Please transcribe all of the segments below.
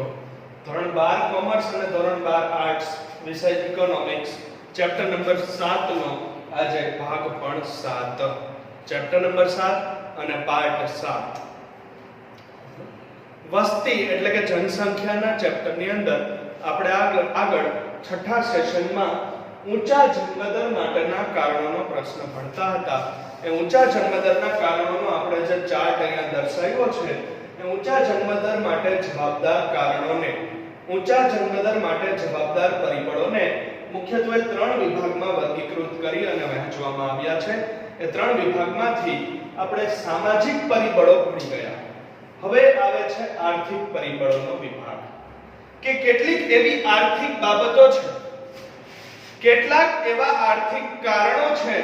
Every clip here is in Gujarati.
મિત્રો, ધોરણ 12 કોમર્સ અને ધોરણ 12 આર્ટ્સ વિષય ઇકોનોમિક્સ ચેપ્ટર નંબર 7 નો આજે ભાગ પણ 7 ચેપ્ટર નંબર 7 અને પાર્ટ 7 વસ્તી એટલે કે જનસંખ્યાના ચેપ્ટરની અંદર આપણે આગળ છઠ્ઠા સેશનમાં ઊંચા જન્મદર માટેના કારણોનો પ્રશ્ન ભણતા હતા. એ ઊંચા જન્મદરના કારણોનો આપણે જે ચાર્ટ અહીંયા દર્શાવ્યો છે એ ઊંચા જન્મદર માટે જવાબદાર કારણોને, ઊંચા જન્મદર માટે જવાબદાર પરિબળોને મુખ્યત્વે 3 વિભાગમાં વર્ગીકૃત કરી અને વહેંચવામાં આવ્યા છે. એ 3 વિભાગમાંથી આપણે સામાજિક પરિબળો ભણી ગયા. હવે આવે છે આર્થિક પરિબળોનો વિભાગ કે કેટલીક એવી આર્થિક બાબતો છે, કેટલાક એવા આર્થિક કારણો છે,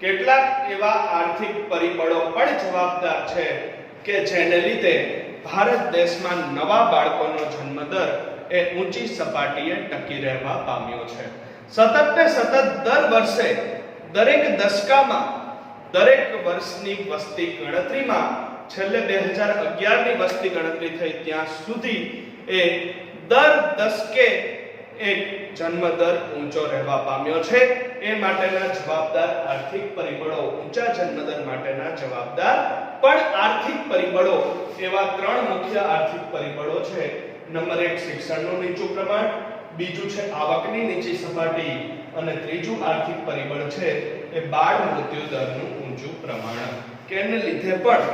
કેટલાક એવા આર્થિક પરિબળો પણ જવાબદાર છે કે જેને લીધે ભારત દેશમાં નવા બાળકોનો જન્મદર એ ઊંચી સપાટીએ ટકી રહેવા પામ્યો છે. સતત ને સતત દર વર્ષે દરેક દશકામાં દરેક વર્ષની વસ્તી ગણતરીમાં છેલ્લે 2011 ની વસ્તી ગણતરી થઈ ત્યાં સુધી એ દર દશકે એક જન્મદર ઊંચો રહેવા પામ્યો છે. એ માટેના જવાબદાર આર્થિક પરિબળો, ઊંચા જન્મદર માટેના જવાબદાર પણ આર્થિક પરિબળો એવા 3 મુખ્ય આર્થિક પરિબળો છે. નંબર 1 શિક્ષણનું નીચું પ્રમાણ, બીજું છે આવકની નીચી સપાટી અને ત્રીજું આર્થિક પરિબળ છે એ બાળ મૃત્યુ દરનું ઊંચું પ્રમાણ. કે એને લીધે પણ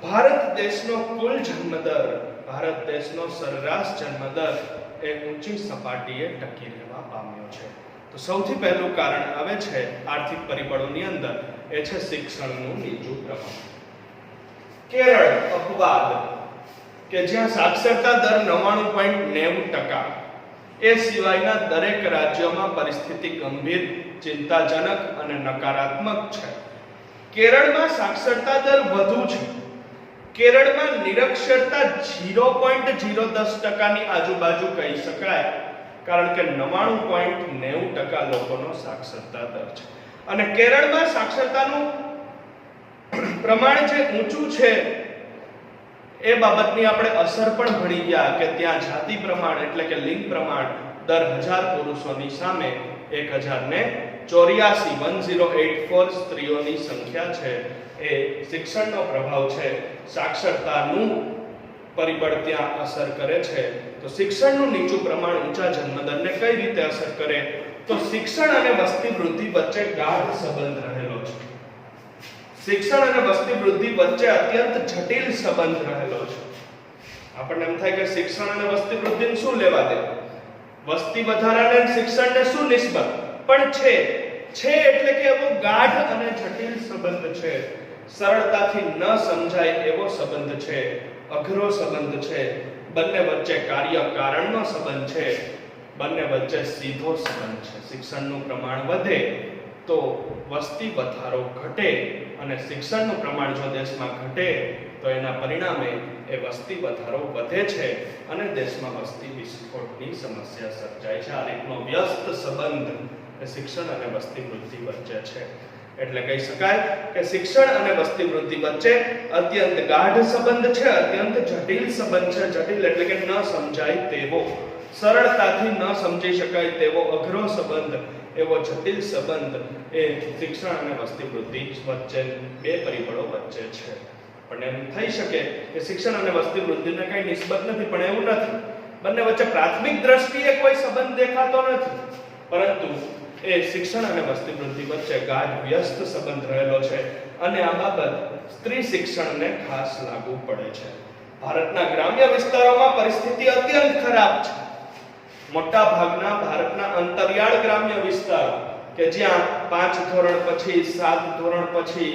ભારત દેશનો કુલ જન્મદર, ભારત દેશનો સરેરાશ જન્મદર એ ઊંચી સપાટીએ ટકી રહેવા પામ્યો છે. તો સૌથી પહેલું કારણ આવે છે આર્થિક પરિબળોની અંદર, એ છે શિક્ષણનું નીચું પ્રમાણ. કેરળ અપવાદ કે જ્યાં સાક્ષરતા દર 99.90%, એ સિવાયના દરેક રાજ્યોમાં પરિસ્થિતિ ગંભીર, ચિંતાજનક અને નકારાત્મક છે. કેરળમાં સાક્ષરતા દર વધુ છે. કેરળમાં નિરક્ષરતા 0.010% ની આજુબાજુ કહી શકાય, કારણ કે 99.90% લોકોનો સાક્ષરતા દર છે. અને કેરળમાં સાક્ષરતાનું પ્રમાણ જે ઊંચું છે એ બાબતની આપણે અસર પણ ભણી ગયા કે ત્યાં જાતિ પ્રમાણ એટલે કે લિંગ પ્રમાણ દર 1000 પુરુષોની સામે 1084 સ્ત્રીઓની સંખ્યા છે. એ શિક્ષણનો પ્રભાવ છે, સાક્ષરતાનું પરિબળ ત્યાં અસર કરે છે. તો શિક્ષણનું નીચું પ્રમાણ ઊંચા જન્મદરને કઈ રીતે અસર કરે? તો શિક્ષણ અને વસ્તી વૃદ્ધિ વચ્ચે ગાઢ સંબંધ રહેલો છે. શિક્ષણ અને વસ્તી વૃદ્ધિ વચ્ચે અત્યંત જટિલ સંબંધ રહેલો છે. આપણને એમ થાય કે શિક્ષણ અને વસ્તી વૃદ્ધિને શું લેવા દે, વસ્તી વધારાને શિક્ષણને શું નિસ્બત? પણ છે એટલે કે એવો ગાઢ અને જટિલ સંબંધ છે. સરળતાથી ન સમજાય એવો સંબંધ છે, અઘરો સંબંધ છે. બંને વચ્ચે કાર્ય કારણનો સંબંધ છે, બંને વચ્ચે સીધો સંબંધ છે. શિક્ષણનું પ્રમાણ વધે તો વસ્તી વધારો ઘટે, અને શિક્ષણનું પ્રમાણ જો દેશમાં ઘટે તો એના પરિણામે એ વસ્તી વધારો વધે છે અને દેશમાં વસ્તી વિસ્ફોટની સમસ્યા સર્જાય છે. આ રીતનો વ્યસ્ત સંબંધ એ શિક્ષણ અને વસ્તી વૃદ્ધિ વચ્ચે છે. એટલે કહી શકાય કે શિક્ષણ અને વસ્તી વૃદ્ધિ વચ્ચે અત્યંત ગાઢ સંબંધ છે, અત્યંત જટિલ સંબંધ છે. જટિલ એટલે કે ન સમજાય તેવો, સરળતાથી ન સમજી શકાય તેવો અઘરો સંબંધ, એવો જટિલ સંબંધ એ શિક્ષણ અને વસ્તી વૃદ્ધિ વચ્ચે બે પરિબળો વચ્ચે છે. પણ એમ થઈ શકે કે શિક્ષણ અને વસ્તી વૃદ્ધિને કઈ નિસ્બત નથી, પણ એવું નથી. બંને વચ્ચે પ્રાથમિક દ્રષ્ટિએ કોઈ સંબંધ દેખાતો નથી, પરંતુ એ શિક્ષણ અને વસ્તી વૃદ્ધિ વચ્ચે ગાઢ વ્યસ્ત સંબંધ રહેલો છે. અને આ બાબત સ્ત્રી શિક્ષણને ખાસ લાગુ પડે છે. ભારતના ગ્રામ્ય વિસ્તારોમાં પરિસ્થિતિ અત્યંત ખરાબ છે. મોટા ભાગના ભારતના અંતરિયાળ ગ્રામ્ય વિસ્તારો કે જ્યાં 5 ધોરણ પછી, 7 ધોરણ પછી,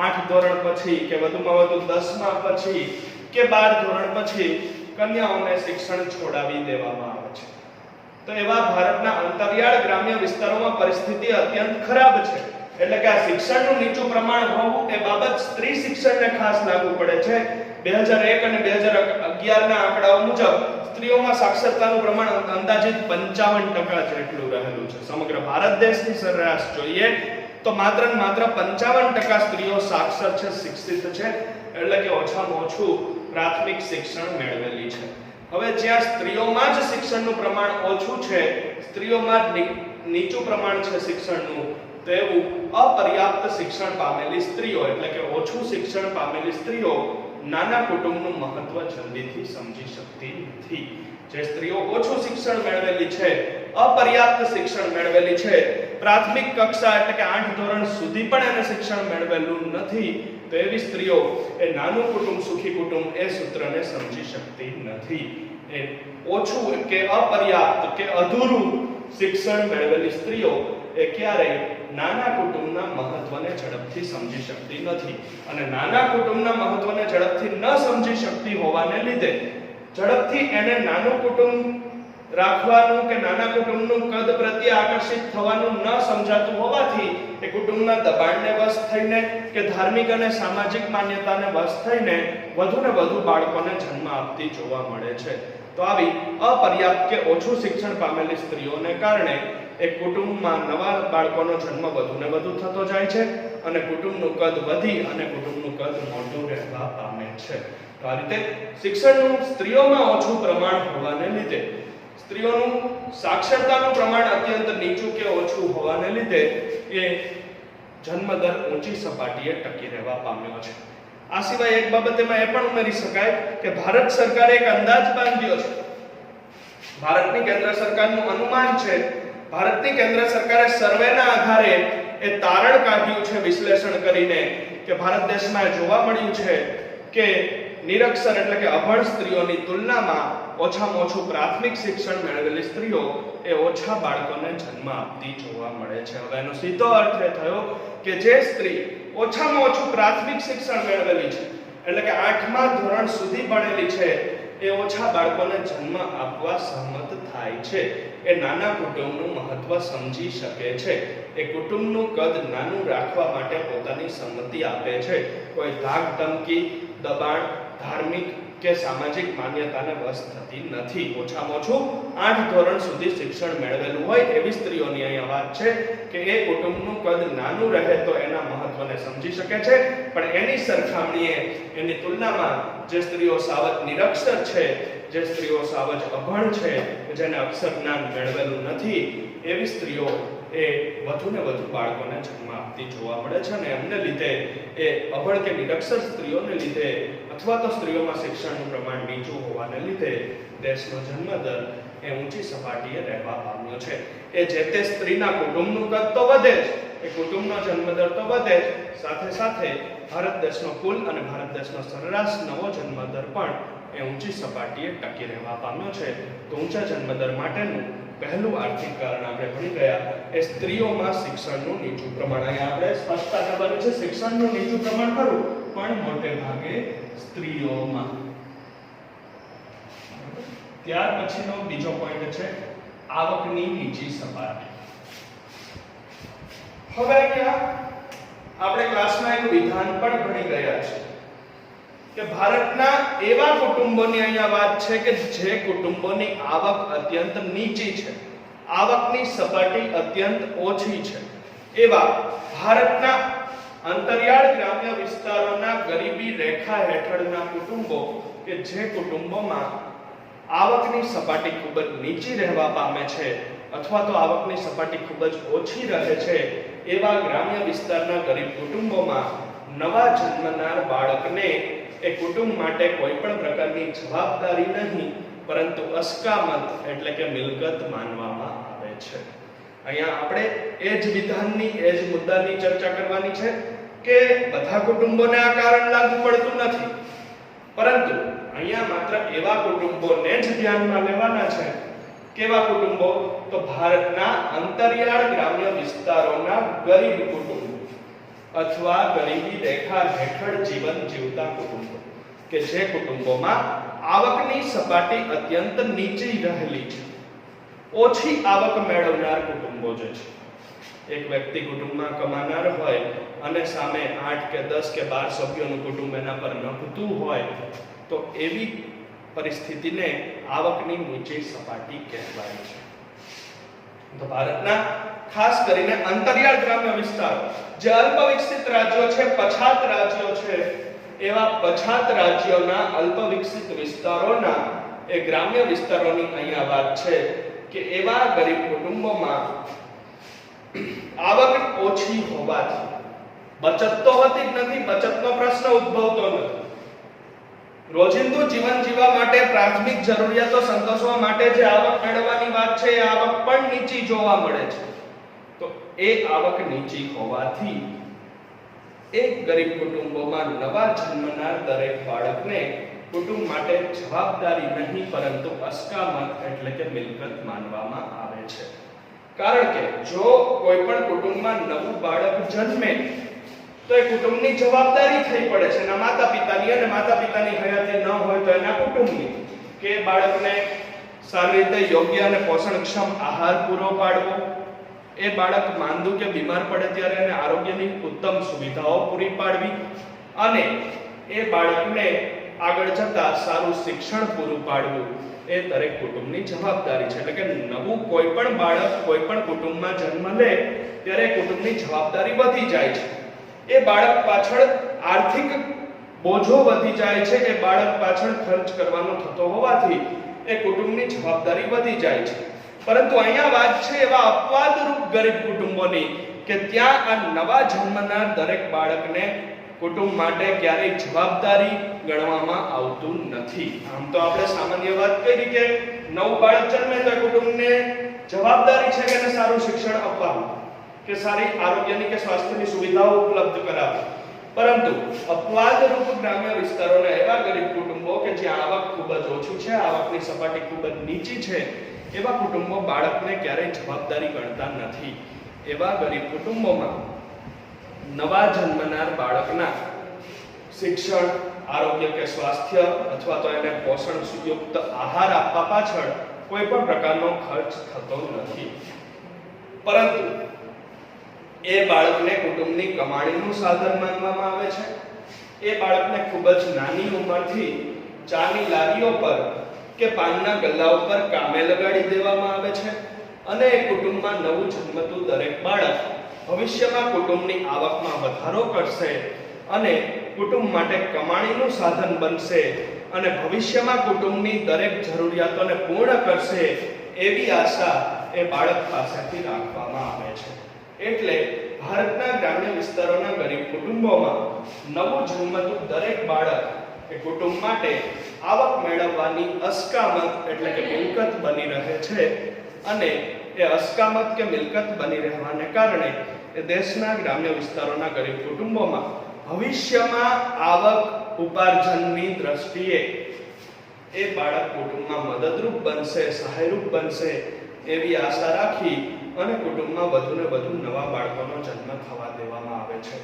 8 ધોરણ પછી કે વધુમાં વધુ 10મા પછી કે 12 ધોરણ પછી કન્યાઓને શિક્ષણ છોડાવી દેવામાં આવે છે. તો એવા ભારતના અંતરિયાળ ગ્રામ્ય વિસ્તારોમાં પરિસ્થિતિ અત્યંત ખરાબ છે. એટલે કે આ શિક્ષણનું નીચું પ્રમાણ હોવું એ બાબત સ્ત્રી શિક્ષણને ખાસ લાગુ પડે છે. 2001 અને 2011 ના આંકડાઓ મુજબ સ્ત્રીઓમાં સાક્ષરતાનું પ્રમાણ અંદાજિત 55% જેટલું રહેલું છે. સમગ્ર ભારત દેશની સરેરાશ જોઈએ તો માત્ર 55% સ્ત્રીઓ સાક્ષર છે, શિક્ષિત છે. એટલે કે ઓછામાં ઓછું પ્રાથમિક શિક્ષણ મેળવેલી છે. હવે જ્યાં સ્ત્રીઓમાં જ શિક્ષણનું પ્રમાણ ઓછું છે, સ્ત્રીઓમાં જ નીચું પ્રમાણ છે શિક્ષણનું, તો એવું અપર્યાપ્ત શિક્ષણ પામેલી સ્ત્રીઓ એટલે કે ઓછું શિક્ષણ પામેલી સ્ત્રીઓ નાના કુટુંબનું મહત્વ જલ્દીથી સમજી શકતી નથી. જે સ્ત્રીઓ ઓછું શિક્ષણ મેળવેલી છે, અપર્યાપ્ત શિક્ષણ મેળવેલી છે, પ્રાથમિક કક્ષા એટલે કે 8 ધોરણ સુધી પણ એને શિક્ષણ મેળવેલું નથી, તો એવી સ્ત્રીઓ એ નાનું કુટુંબ સુખી કુટુંબ એ સૂત્રને સમજી શકતી નથી. એ ઓછું કે અપર્યાપ્ત કે અધૂરું શિક્ષણ મેળવેલી સ્ત્રીઓ એ ક્યારેય નાના કુટુંબના મહત્વને ઝડપથી સમજી શકતી નથી. અને નાના કુટુંબના મહત્વને ઝડપથી ન સમજી શકતી હોવાને લીધે ઝડપથી એને નાનું કુટુંબ રાખવાનું કે નાના કુટુંબનું કદ પ્રત્યે આકર્ષિત થવાનું ન સમજાતું હોવાથી એ કુટુંબના દબાણને વશ થઈને કે ધાર્મિક અને સામાજિક માન્યતાને વશ થઈને વધુ ને વધુ બાળકોને જન્મ આપતી જોવા મળે છે. તો આવી અપર્યાપ્ત કે ઓછું શિક્ષણ પામેલી સ્ત્રીઓને કારણે એક કુટુંબમાં નવા બાળકોનો જન્મ વધુ ને વધુ થતો જાય છે અને કુટુંબનું કદ વધી અને કુટુંબનું કદ મોટું રહેવા પામે છે. તો આ રીતે શિક્ષણનું સ્ત્રીઓમાં ઓછું પ્રમાણ હોવાને લીધે, સ્ત્રીઓનું સાક્ષરતાનું પ્રમાણ અત્યંત નીચું કે ઓછું હોવાને લીધે એ જન્મદર ઊંચી સપાટીએ ટકી રહેવા પામ્યો છે. આ સિવાય એક બાબત એમાં એ પણ ઉમેરી શકાય કે ભારત સરકારે એક અંદાજ બાંધ્યો છે. ભારતની કેન્દ્ર સરકારનું અનુમાન છે, ભારતની કેન્દ્ર સરકારે સર્વેના આધારે એ તારણ કાઢ્યું છે વિશ્લેષણ કરીને કે ભારત દેશમાં જોવા મળ્યું છે કે નિરક્ષર એટલે કે અભણ સ્ત્રીઓની તુલનામાં ઓછામાં ઓછું પ્રાથમિક શિક્ષણ મેળવેલી સ્ત્રીઓ એ ઓછા બાળકોને જન્મ આપતી જોવા મળે છે. હવે એનો સીધો અર્થ એ થયો કે જે સ્ત્રી ઓછામાં ઓછું પ્રાથમિક શિક્ષણ મેળવેલી છે એટલે કે 8મા ધોરણ સુધી ભણેલી છે એ ઓછા બાળકોને જન્મ આપવા સહમત થાય છે. એ નાના કુટુંબનું મહત્વ સમજી શકે છે. એ કુટુંબનું કદ નાનું રાખવા માટે પોતાની સંમતિ આપે છે. કોઈ ધાક ધમકી, દબાણ, ધાર્મિક કે સામાજિક માન્યતાને વશ થતી નથી. ઓછામાં ઓછું 8 ધોરણ સુધી શિક્ષણ મેળવેલું હોય એવી સ્ત્રીઓની અહીંયા વાત છે કે એ કુટુંબનું કદ નાનું રહે તો એના મહત્વને સમજી શકે છે, પણ એની સરખામણીએ એની તુલનામાં જે સ્ત્રીઓ સાવજ નિરક્ષર છે, જે સ્ત્રીઓ સાવજ અભણ છે, જેને અક્ષર જ્ઞાન મેળવેલું નથી, એવી સ્ત્રીઓ એ વધુ ને વધુ બાળકોને જન્મ આપતી જોવા મળે છે. અને એમને લીધે એ અભણ કે નિરક્ષર સ્ત્રીઓને લીધે અથવા તો સ્ત્રીઓમાં શિક્ષણનું પ્રમાણ નીચું હોવાને લીધે દેશનો જન્મદર એ ઊંચી સપાટીએ રહેવા પામ્યો છે. એ જે તે સ્ત્રીના કુટુંબનું કદ તો વધે જ, એ કુટુંબનો જન્મદર તો વધે જ, સાથે સાથે ભારત દેશનો કુલ અને ભારત દેશનો સરેરાશ નવો જન્મદર પણ એ ઊંચી સપાટીએ ટકી રહેવા પામ્યો છે. તો ઊંચા જન્મદર માટેનું પહેલું આર્થિક કારણ આપણે ભણી ગયા એ સ્ત્રીઓમાં શિક્ષણનું નીચું પ્રમાણ. અહીંયા આપણે સ્પષ્ટતા કરવાની છે, શિક્ષણનું નીચું પ્રમાણ ખરું પણ મોટે ભાગે સ્ત્રીઓમાં. ત્યાર પછીનો બીજો પોઈન્ટ છે આવકની નીચી સપાટી. હવે અહીંયા આપણે ક્લાસમાં એક વિધાન પણ ભણી ગયા છે કે ભારતના એવા કુટુંબોની અહીંયા વાત છે કે જે કુટુંબોની આવક અત્યંત નીચી છે, આવકની સપાટી અત્યંત ઓછી છે, એવા ભારતના અંતરિયાળ ગ્રામ્ય વિસ્તારોના ગરીબી રેખા હેઠળના કુટુંબો કે જે કુટુંબોમાં આવકની સપાટી ખૂબ જ નીચી રહેવા પામે છે અથવા તો આવકની સપાટી ખૂબ જ ઓછી રહે છે, એવા ગ્રામ્ય વિસ્તારના ગરીબ કુટુંબોમાં નવા જન્મનાર બાળકને એ કુટુંબ માટે કોઈ પણ પ્રકારની જવાબદારી નહીં પરંતુ અસ્કામત એટલે કે મિલકત માનવામાં આવે છે. અહીંયા આપણે એ જ વિધાનની એ જ મુદ્દાની ચર્ચા કરવાની છે કે બધા કુટુંબોને આ કારણ લાગુ પડતું નથી, પરંતુ અહીંયા માત્ર એવા કુટુંબોને જ ધ્યાનમાં લેવાના છે. કેવા કુટુંબો? તો ભારતના અંતરિયાળ ગ્રામ્ય વિસ્તારોના ગરીબ કુટુંબો અથવા ગરીબી રેખા હેઠળ જીવન જીવતા કુટુંબો કે જે કુટુંબોમાં આવકની સપાટી અત્યંત નીચી રહેલી છે, ઓછી આવક મેળવનાર કુટુંબો જે છે. એક વ્યક્તિ કુટુંબમાં કમાનાર હોય અને સામે 8 કે 10 કે 12 સભ્યોનું કુટુંબ એના પર નભતું હોય તો એવી પરિસ્થિતિને આવકની નીચી સપાટી કહેવાય છે. તો ભારતના ખાસ કરીને અંતરિયાળ ગ્રામ્ય વિસ્તારો જે અલ્પ વિકસિત રાજ્યો છે, પછાત રાજ્યો છે, એવા પછાત રાજ્યોના અલ્પ વિકસિત વિસ્તારોના એ ગ્રામ્ય વિસ્તારોની અહીંયા વાત છે કે એવા ગરીબ કુટુંબોમાં આવક ઓછી હોવાથી, બચત તો હોતી જ નથી, બચતનો પ્રશ્ન ઉદ્ભવતો નથી, રોજિંદુ જીવન જીવવા માટે પ્રાથમિક જરૂરિયાતો સંતોષવા માટે જે આવક મેળવવાની વાત છે એ આવક પણ નીચી જોવા મળે છે. તો એ આવક નીચી હોવાથી એક ગરીબ કુટુંબોમાં નવા જન્મનાર દરેક બાળકને કુટુંબ માટે જવાબદારી નહીં પરંતુ અસ્કામત એટલે કે મિલકત માનવામાં આવે છે. કારણ કે જો કોઈ પણ કુટુંબમાં નવું બાળક જન્મે તો એ કુટુંબની જવાબદારી થઈ પડે છે, એના માતા પિતાની, અને માતા પિતાની હયાતી ન હોય તો એના કુટુંબની, કે બાળકને સારી રીતે યોગ્ય અને પોષણક્ષમ આહાર પૂરો પાડવો, એ બાળક માંદું કે બીમાર પડે ત્યારે એને આરોગ્યની ઉત્તમ સુવિધાઓ પૂરી પાડવી, અને એ બાળકને આગળ જતા સારું શિક્ષણ પૂરું પાડવું એ દરેક કુટુંબની જવાબદારી છે. એટલે કે નવું કોઈ પણ બાળક કોઈ પણ કુટુંબમાં જન્મ લે ત્યારે કુટુંબની જવાબદારી વધી જાય છે. એ બાળક પાછળ આર્થિક બોજો વધી જાય છે, એ બાળક પાછળ ખર્ચ કરવાનો થતો હોવાથી એ કુટુંબની જવાબદારી વધી જાય છે. પરંતુ અહીંયા વાત છે એવા અપવાદરૂપ ગરીબ કુટુંબોની કે ત્યાં આ નવા જન્મનાર દરેક બાળકને કુટુંબ માટે ક્યારેય જવાબદારી ગણવામાં આવતું નથી. આમ તો આપણે સામાન્ય વાત કરી કે નવું બાળક જન્મે તો કુટુંબને જવાબદારી છે કે એને સારું શિક્ષણ આપવાનું, કે સારી આરોગ્યની કે સ્વાસ્થ્યની સુવિધાઓ ઉપલબ્ધ કરાવવી. પરંતુ અપવાદરૂપ ગ્રામ્ય વિસ્તારોના એવા ગરીબ કુટુંબો કે જ્યાં આવક ખૂબ જ ઓછી છે, આવકની સપાટી ખૂબ જ નીચી છે, એવા કુટુંબો બાળકને ક્યારેય જવાબદારી ગણતા નથી. એવા ગરીબ કુટુંબોમાં નવા જન્મનાર બાળકના શિક્ષણ, આરોગ્ય કે સ્વાસ્થ્ય અથવા તો એને પોષણયુક્ત આહાર આપવા પાછળ કોઈ પણ પ્રકારનો ખર્ચ થતો નથી. પરંતુ એ બાળકને કુટુંબની કમાણીનું સાધન માનવામાં આવે છે. એ બાળકને ખૂબ જ નાની ઉંમરથી ચાની લારીઓ પર કે પાનના ગલ્લા ઉપર કામે લગાડી દેવામાં આવે છે, અને એ કુટુંબમાં નવું જન્મતું દરેક બાળક ભવિષ્યમાં કુટુંબની આવકમાં વધારો કરશે અને કુટુંબ માટે કમાણીનું સાધન બનશે અને ભવિષ્યમાં કુટુંબની દરેક જરૂરિયાતોને પૂર્ણ કરશે એવી આશા એ બાળક પાસેથી રાખવામાં આવે છે. એટલે ભારતના ગ્રામ્ય વિસ્તારોના ગરીબ કુટુંબોમાં નવું જન્મતું દરેક બાળક એ કુટુંબ માટે આવક મેળવવાની અસ્કામત એટલે કે મિલકત બની રહે છે, અને એ અસ્કામત કે મિલકત બની રહેવાને કારણે એ દેશના ગ્રામ્ય વિસ્તારોના ગરીબ કુટુંબોમાં ભવિષ્યમાં આવક ઉપાર્જનની દ્રષ્ટિએ એ બાળક કુટુંબમાં મદદરૂપ બનશે, સહાયરૂપ બનશે એવી આશા રાખી અને કુટુંબમાં વધુને વધુ નવા બાળકોનો જન્મ થવા દેવામાં આવે છે.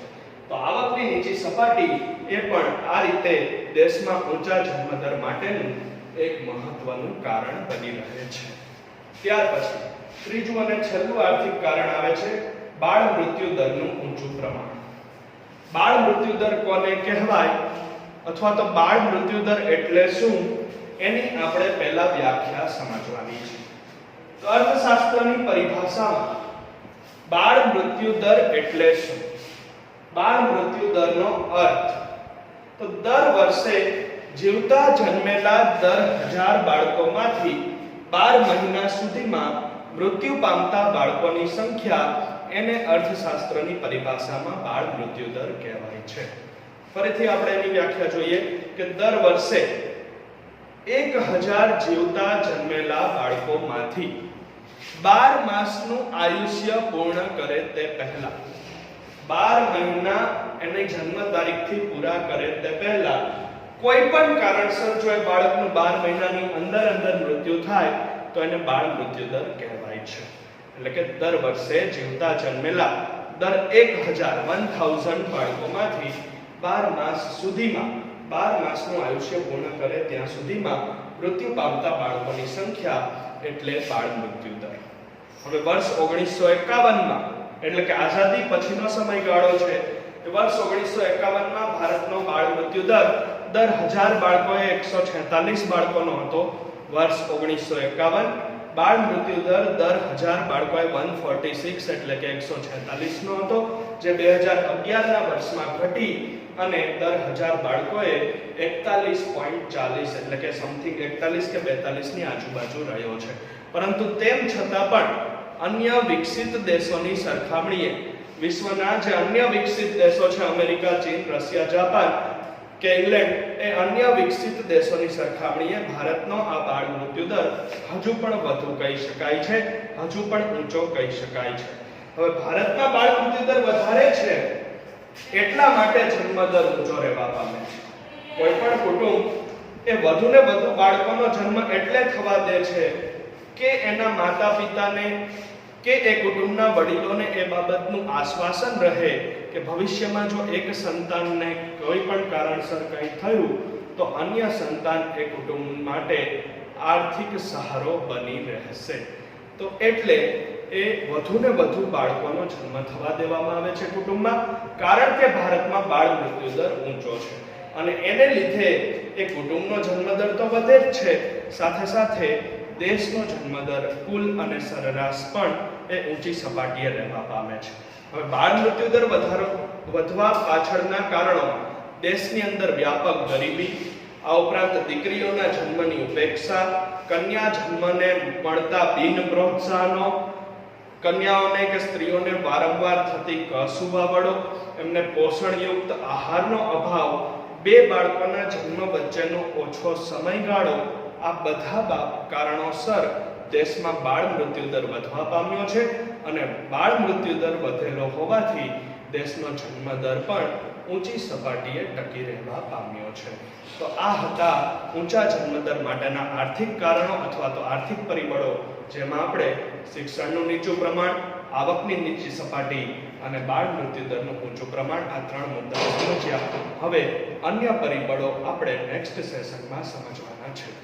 તો આવકની નીચી સપાટી એ પણ આ રીતે દેશમાં ઊંચા જન્મદર માટેનું એક મહત્વનું કારણ બની રહે છે. ત્યાર પછી ત્રીજું અને છેલ્લું આર્થિક કારણ આવે છે બાળ મૃત્યુ દરનું ઊંચું પ્રમાણ. બાળ મૃત્યુ દર કોને કહેવાય અથવા તો બાળ મૃત્યુ દર એટલે શું એની આપણે પહેલા વ્યાખ્યા સમજવાની છે. તો અર્થશાસ્ત્રની પરિભાષામાં બાળ મૃત્યુ દર એટલે શું? બાળ મૃત્યુ દરનો અર્થ તો દર વર્ષે જીવતા જન્મેલા દર 1000 બાળકોમાંથી 12 મહિના સુધીમાં મૃત્યુ પામતા બાળકોની સંખ્યા એને અર્થશાસ્ત્રની પરિભાષામાં બાળ મૃત્યુ દર કહેવાય છે. ફરીથી આપણે એની વ્યાખ્યા જોઈએ કે દર વર્ષે 1000 જીવતા જન્મેલા બાળકોમાંથી 12 માસનું આયુષ્ય પૂર્ણ કરે તે પહેલા, 12 મહિના એની જન્મ તારીખથી પૂરા કરે તે પહેલા કોઈ પણ કારણસર જો એ બાળકનું 12 મહિનાની અંદર મૃત્યુ થાય તો એને બાળ મૃત્યુ દર કહેવાય છે. એટલે કે દર વર્ષે જીવતા જન્મેલા દર 1000 બાળકોમાંથી 12 માસ સુધીમાં 12 માસનું આયુષ્ય પૂર્ણ કરે ત્યાં સુધીમાં મૃત્યુ પામતા બાળકોની સંખ્યા એટલે બાળ મૃત્યુ દર. હવે વર્ષ 1951માં એટલે કે આઝાદી પછીનો સમયગાળો છે, એ વર્ષ 1951માં ભારતનો બાળ મૃત્યુ દર 1000 બાળકોએ 146 બાળકોનો હતો વર્ષ 1951, બાળ મૃત્યુ દર દર 1000 બાળકોએ 146 એટલે કે 146 નો હતો, જે 2011 ના વર્ષમાં ઘટી અને દર 1000 બાળકોએ 41.40 એટલે કે સમથિંગ 41 કે 42 ની આજુબાજુ રહ્યો છે. પરંતુ તેમ છતાં પણ અન્ય વિકસિત દેશોની સરખામણીએ વિશ્વના જે અન્ય વિકસિત દેશો છે, અમેરિકા, ચીન, રશિયા, જાપાન કે ઇંગ્લેન્ડ, એ અન્ય વિકસિત દેશોની સરખામણીએ ભારતનો આ બાળ મૃત્યુ દર હજુ પણ વધુ કહી શકાય છે, હજુ પણ ઊંચો કહી શકાય છે. હવે ભારતમાં બાળ મૃત્યુ દર વધારે છે એટલા માટે જન્મ દર ઊંચો રહેવા પામે છે. કોઈ પણ કુટુંબ એ વધુ ને વધુ બાળકોનો જન્મ એટલે થવા દે છે કે એના માતા પિતાને કે એ કુટુંબના વડીલોને એ બાબતનું આશ્વાસન રહે કે ભવિષ્યમાં જો એક સંતાનને કોઈ પણ કારણસર કંઈ થયું તો અન્ય સંતાન એ કુટુંબ માટે આર્થિક સહારો બની રહેશે. તો એટલે એ વધુ ને વધુ બાળકોનો જન્મ થવા દેવામાં આવે છે કુટુંબમાં, કારણ કે ભારતમાં બાળ મૃત્યુ દર ઊંચો છે અને એને લીધે એ કુટુંબનો જન્મદર તો વધે જ છે, સાથે સાથે દેશનો જન્મદર કુલ અને સરેરાશ પણ એ ઊંચી સપાટીએ રહેવા પામે છે. હવે બાળ મૃત્યુ દર વધવા પાછળના કારણો દેશની અંદર વ્યાપક ગરીબી, આ ઉપરાંત દીકરીઓના જન્મની ઉપેક્ષા, કન્યા જન્મને મળતા બિન પ્રોત્સાહનો, કન્યાઓને કે સ્ત્રીઓને વારંવાર થતી કસુવાવડો, એમને પોષણયુક્ત આહારનો અભાવ, બે બાળકોના જન્મ વચ્ચેનો ઓછો સમયગાળો, આ બધા કારણોસર દેશમાં બાળ મૃત્યુ દર વધવા પામ્યો છે અને બાળ મૃત્યુ દર વધેલો હોવાથી દેશનો જન્મ દર પણ ઊંચી સપાટીએ ટકી રહેવા પામ્યો છે. તો આ હતા ઊંચા જન્મદર માટેના આર્થિક કારણો અથવા તો આર્થિક પરિબળો, જેમાં આપણે શિક્ષણનું નીચું પ્રમાણ, આવકની નીચી સપાટી અને બાળ મૃત્યુ દરનું ઊંચું પ્રમાણ, આ ત્રણ મુદ્દાઓ સમજ્યા. હવે અન્ય પરિબળો આપણે નેક્સ્ટ સેશનમાં સમજવાના છે.